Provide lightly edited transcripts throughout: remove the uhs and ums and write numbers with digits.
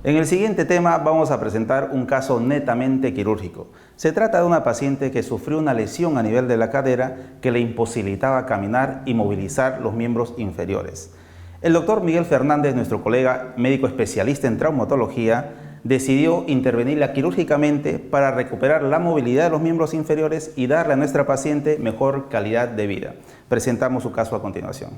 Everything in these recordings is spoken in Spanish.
En el siguiente tema vamos a presentar un caso netamente quirúrgico. Se trata de una paciente que sufrió una lesión a nivel de la cadera que le imposibilitaba caminar y movilizar los miembros inferiores. El doctor Miguel Fernández, nuestro colega médico especialista en traumatología, decidió intervenirla quirúrgicamente para recuperar la movilidad de los miembros inferiores y darle a nuestra paciente mejor calidad de vida. Presentamos su caso a continuación.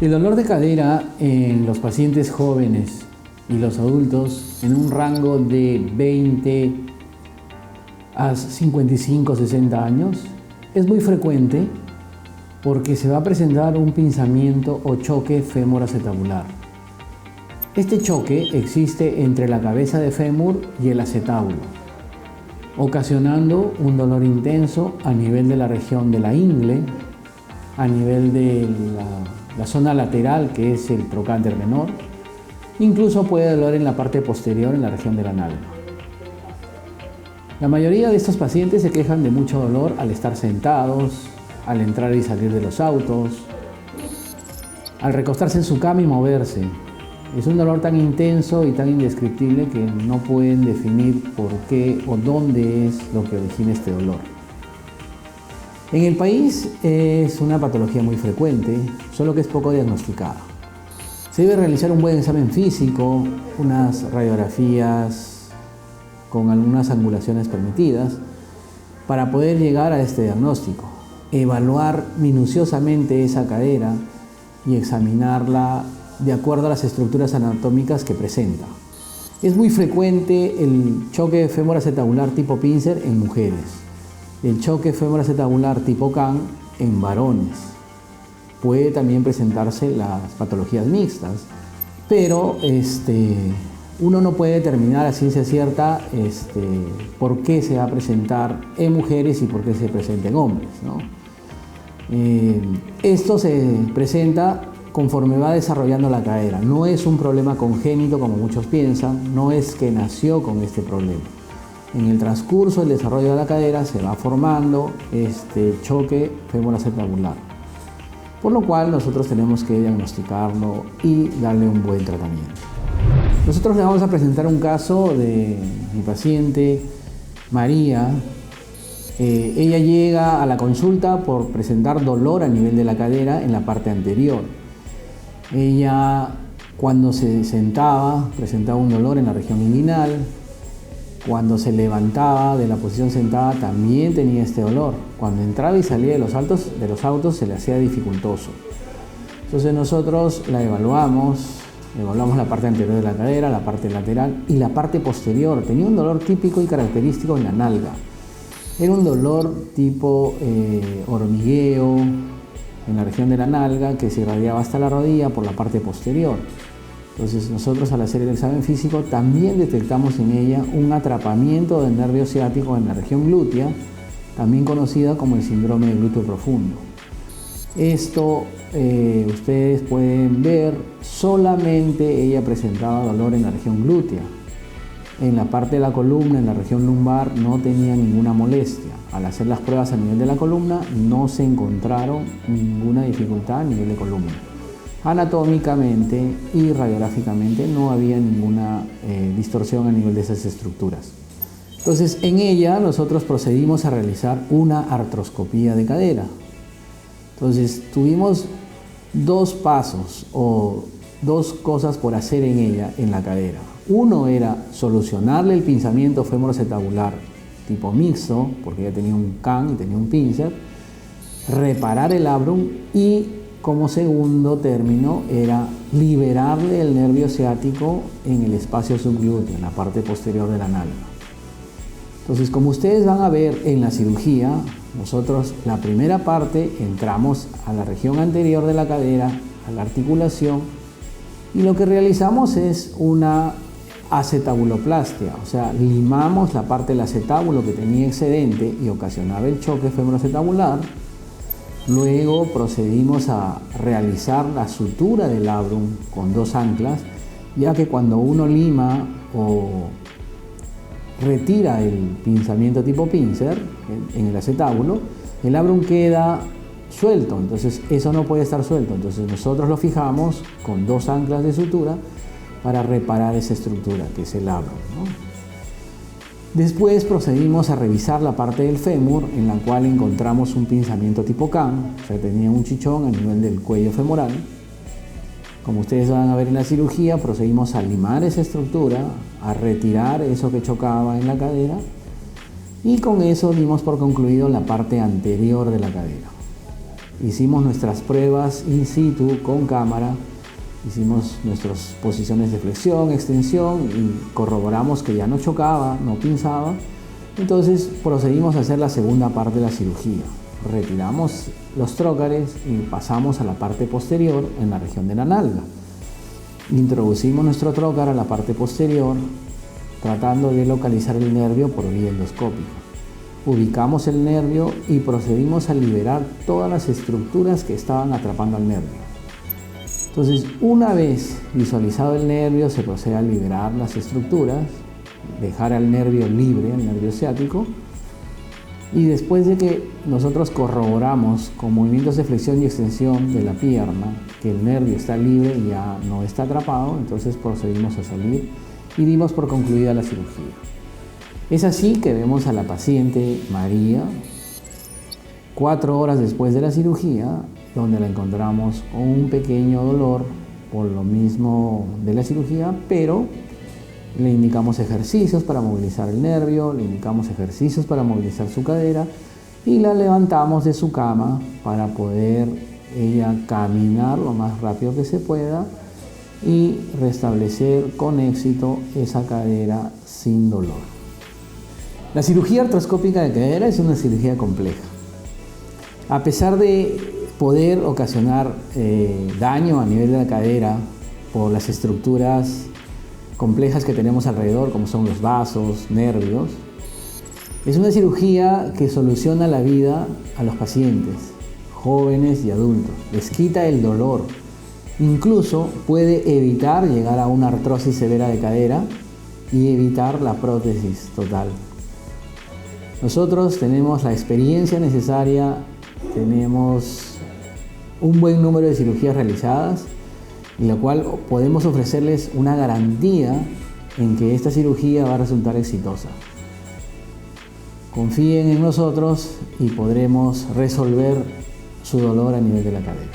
El dolor de cadera en los pacientes jóvenes y los adultos en un rango de 20 a 55-60 años es muy frecuente porque se va a presentar un pinzamiento o choque fémuro-acetabular. Este choque existe entre la cabeza de fémur y el acetábulo, ocasionando un dolor intenso a nivel de la región de la ingle, a nivel de la zona lateral, que es el trocánter menor. Incluso puede doler en la parte posterior, en la región de la nalga. La mayoría de estos pacientes se quejan de mucho dolor al estar sentados, al entrar y salir de los autos, al recostarse en su cama y moverse. Es un dolor tan intenso y tan indescriptible que no pueden definir por qué o dónde es lo que origina este dolor. En el país es una patología muy frecuente, solo que es poco diagnosticada. Se debe realizar un buen examen físico, unas radiografías con algunas angulaciones permitidas para poder llegar a este diagnóstico. Evaluar minuciosamente esa cadera y examinarla de acuerdo a las estructuras anatómicas que presenta. Es muy frecuente el choque fémuro-acetabular tipo pincer en mujeres. El choque fémuro-acetabular tipo CAN en varones. Puede también presentarse las patologías mixtas, pero uno no puede determinar a ciencia cierta por qué se va a presentar en mujeres y por qué se presenta en hombres, ¿no? Esto se presenta conforme va desarrollando la cadera. No es un problema congénito como muchos piensan, no es que nació con este problema. En el transcurso del desarrollo de la cadera se va formando este choque fémuro-acetabular, por lo cual nosotros tenemos que diagnosticarlo y darle un buen tratamiento. Nosotros le vamos a presentar un caso de mi paciente María. Ella llega a la consulta por presentar dolor a nivel de la cadera en la parte anterior. Ella, cuando se sentaba, presentaba un dolor en la región inguinal. Cuando se levantaba de la posición sentada también tenía este dolor. Cuando entraba y salía de los autos se le hacía dificultoso. Entonces nosotros la evaluamos la parte anterior de la cadera, la parte lateral y la parte posterior. Tenía un dolor típico y característico en la nalga. Era un dolor tipo hormigueo en la región de la nalga que se irradiaba hasta la rodilla por la parte posterior. Entonces nosotros al hacer el examen físico también detectamos en ella un atrapamiento del nervio ciático en la región glútea, también conocida como el síndrome de glúteo profundo. Esto ustedes pueden ver, solamente ella presentaba dolor en la región glútea. En la parte de la columna, en la región lumbar, no tenía ninguna molestia. Al hacer las pruebas a nivel de la columna no se encontraron ninguna dificultad a nivel de columna. Anatómicamente y radiográficamente no había ninguna distorsión a nivel de esas estructuras. Entonces, en ella nosotros procedimos a realizar una artroscopía de cadera. Entonces, tuvimos dos pasos o dos cosas por hacer en ella, en la cadera. Uno era solucionarle el pinzamiento fémuro-acetabular tipo mixto, porque ya tenía un CAN y tenía un pincer, reparar el labrum y como segundo término era liberarle el nervio ciático en el espacio subglúteo, en la parte posterior de la nalga. Entonces, como ustedes van a ver en la cirugía, nosotros la primera parte entramos a la región anterior de la cadera, a la articulación, y lo que realizamos es una acetabuloplastia, o sea, limamos la parte del acetábulo que tenía excedente y ocasionaba el choque femoroacetabular. Luego procedimos a realizar la sutura del labrum con 2 anclas, ya que cuando uno lima o retira el pinzamiento tipo pincer en el acetábulo, el labrum queda suelto, entonces eso no puede estar suelto, entonces nosotros lo fijamos con 2 anclas de sutura para reparar esa estructura que es el labrum, ¿no? Después procedimos a revisar la parte del fémur, en la cual encontramos un pinzamiento tipo CAN, o sea, tenía un chichón a nivel del cuello femoral. Como ustedes van a ver en la cirugía, procedimos a limar esa estructura, a retirar eso que chocaba en la cadera, y con eso dimos por concluido la parte anterior de la cadera. Hicimos nuestras pruebas in situ con cámara, hicimos nuestras posiciones de flexión, extensión y corroboramos que ya no chocaba, no pinzaba. Entonces procedimos a hacer la segunda parte de la cirugía. Retiramos los trócares y pasamos a la parte posterior en la región de la nalga. Introducimos nuestro trócar a la parte posterior tratando de localizar el nervio por vía endoscópica. Ubicamos el nervio y procedimos a liberar todas las estructuras que estaban atrapando al nervio. Entonces, una vez visualizado el nervio, se procede a liberar las estructuras, dejar al nervio libre, el nervio ciático, y después de que nosotros corroboramos con movimientos de flexión y extensión de la pierna que el nervio está libre y ya no está atrapado, entonces procedimos a salir y dimos por concluida la cirugía. Es así que vemos a la paciente María 4 horas después de la cirugía, donde la encontramos con un pequeño dolor por lo mismo de la cirugía, pero le indicamos ejercicios para movilizar el nervio, le indicamos ejercicios para movilizar su cadera y la levantamos de su cama para poder ella caminar lo más rápido que se pueda y restablecer con éxito esa cadera sin dolor. La cirugía artroscópica de cadera es una cirugía compleja. A pesar de poder ocasionar daño a nivel de la cadera por las estructuras complejas que tenemos alrededor, como son los vasos, nervios, es una cirugía que soluciona la vida a los pacientes, jóvenes y adultos, les quita el dolor, incluso puede evitar llegar a una artrosis severa de cadera y evitar la prótesis total. Nosotros tenemos la experiencia necesaria, tenemos un buen número de cirugías realizadas, en la cual podemos ofrecerles una garantía en que esta cirugía va a resultar exitosa. Confíen en nosotros y podremos resolver su dolor a nivel de la cadera.